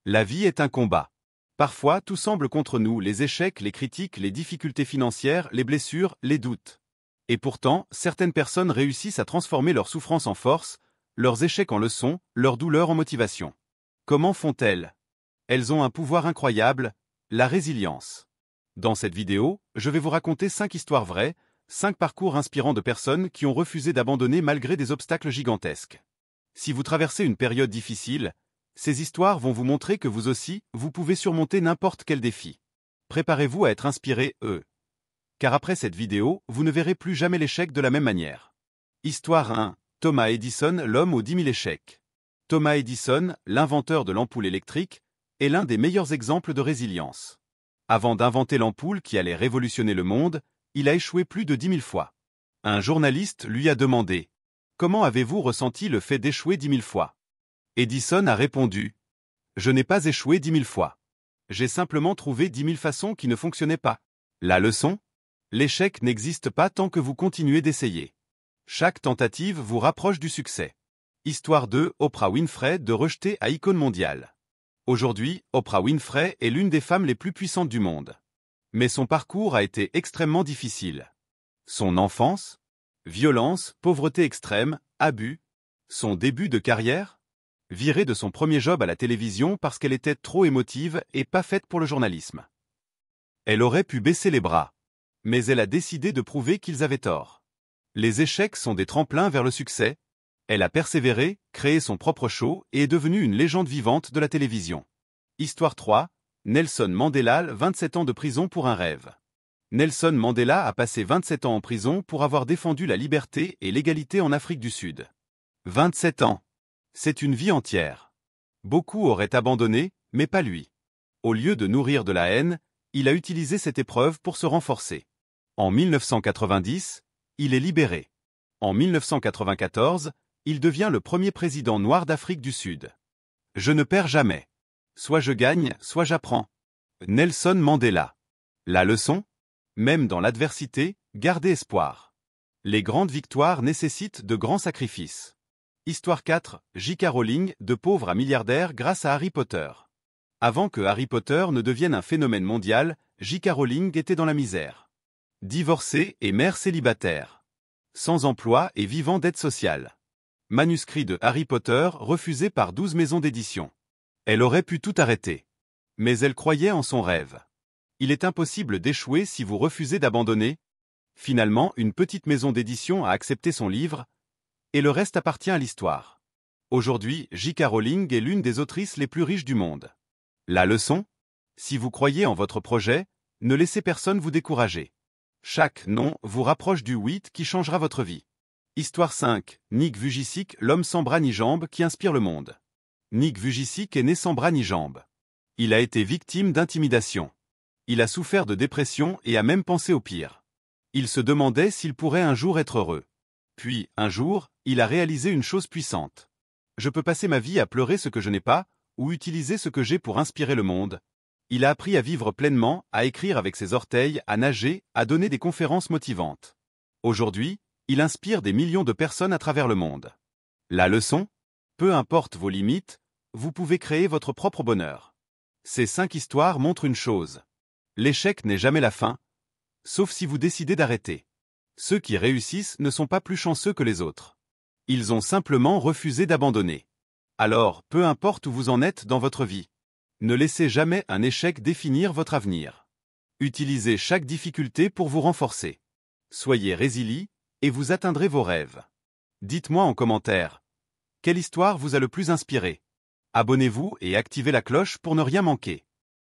La vie est un combat. Parfois, tout semble contre nous, les échecs, les critiques, les difficultés financières, les blessures, les doutes. Et pourtant, certaines personnes réussissent à transformer leur souffrance en force, leurs échecs en leçons, leurs douleurs en motivation. Comment font-elles? Elles ont un pouvoir incroyable, la résilience. Dans cette vidéo, je vais vous raconter 5 histoires vraies, 5 parcours inspirants de personnes qui ont refusé d'abandonner malgré des obstacles gigantesques. Si vous traversez une période difficile, ces histoires vont vous montrer que vous aussi, vous pouvez surmonter n'importe quel défi. Préparez-vous à être inspiré, car après cette vidéo, vous ne verrez plus jamais l'échec de la même manière. Histoire 1. Thomas Edison, l'homme aux 10 000 échecs. Thomas Edison, l'inventeur de l'ampoule électrique, est l'un des meilleurs exemples de résilience. Avant d'inventer l'ampoule qui allait révolutionner le monde, il a échoué plus de 10 000 fois. Un journaliste lui a demandé « Comment avez-vous ressenti le fait d'échouer 10 000 fois ?» Edison a répondu « Je n'ai pas échoué 10 000 fois. J'ai simplement trouvé 10 000 façons qui ne fonctionnaient pas. » La leçon? L'échec n'existe pas tant que vous continuez d'essayer. Chaque tentative vous rapproche du succès. Histoire 2. Oprah Winfrey de rejeter à icône mondiale. Aujourd'hui, Oprah Winfrey est l'une des femmes les plus puissantes du monde. Mais son parcours a été extrêmement difficile. Son enfance? Violence, pauvreté extrême, abus. Son début de carrière? Virée de son premier job à la télévision parce qu'elle était trop émotive et pas faite pour le journalisme. Elle aurait pu baisser les bras. Mais elle a décidé de prouver qu'ils avaient tort. Les échecs sont des tremplins vers le succès. Elle a persévéré, créé son propre show et est devenue une légende vivante de la télévision. Histoire 3. Nelson Mandela, 27 ans de prison pour un rêve. Nelson Mandela a passé 27 ans en prison pour avoir défendu la liberté et l'égalité en Afrique du Sud. 27 ans. C'est une vie entière. Beaucoup auraient abandonné, mais pas lui. Au lieu de nourrir de la haine, il a utilisé cette épreuve pour se renforcer. En 1990, il est libéré. En 1994, il devient le premier président noir d'Afrique du Sud. Je ne perds jamais. Soit je gagne, soit j'apprends. Nelson Mandela. La leçon? Même dans l'adversité, gardez espoir. Les grandes victoires nécessitent de grands sacrifices. Histoire 4. J.K. Rowling, de pauvre à milliardaire grâce à Harry Potter. Avant que Harry Potter ne devienne un phénomène mondial, J.K. Rowling était dans la misère. Divorcée et mère célibataire. Sans emploi et vivant d'aide sociale. Manuscrit de Harry Potter refusé par 12 maisons d'édition. Elle aurait pu tout arrêter. Mais elle croyait en son rêve. Il est impossible d'échouer si vous refusez d'abandonner. Finalement, une petite maison d'édition a accepté son livre, et le reste appartient à l'histoire. Aujourd'hui, J.K. Rowling est l'une des autrices les plus riches du monde. La leçon? Si vous croyez en votre projet, ne laissez personne vous décourager. Chaque non vous rapproche du oui qui changera votre vie. Histoire 5. Nick Vujicic, l'homme sans bras ni jambes qui inspire le monde. Nick Vujicic est né sans bras ni jambes. Il a été victime d'intimidation. Il a souffert de dépression et a même pensé au pire. Il se demandait s'il pourrait un jour être heureux. Puis, un jour, il a réalisé une chose puissante. Je peux passer ma vie à pleurer ce que je n'ai pas, ou utiliser ce que j'ai pour inspirer le monde. Il a appris à vivre pleinement, à écrire avec ses orteils, à nager, à donner des conférences motivantes. Aujourd'hui, il inspire des millions de personnes à travers le monde. La leçon? Peu importe vos limites, vous pouvez créer votre propre bonheur. Ces 5 histoires montrent une chose. L'échec n'est jamais la fin, sauf si vous décidez d'arrêter. Ceux qui réussissent ne sont pas plus chanceux que les autres. Ils ont simplement refusé d'abandonner. Alors, peu importe où vous en êtes dans votre vie, ne laissez jamais un échec définir votre avenir. Utilisez chaque difficulté pour vous renforcer. Soyez résilient, et vous atteindrez vos rêves. Dites-moi en commentaire, quelle histoire vous a le plus inspiré? Abonnez-vous et activez la cloche pour ne rien manquer.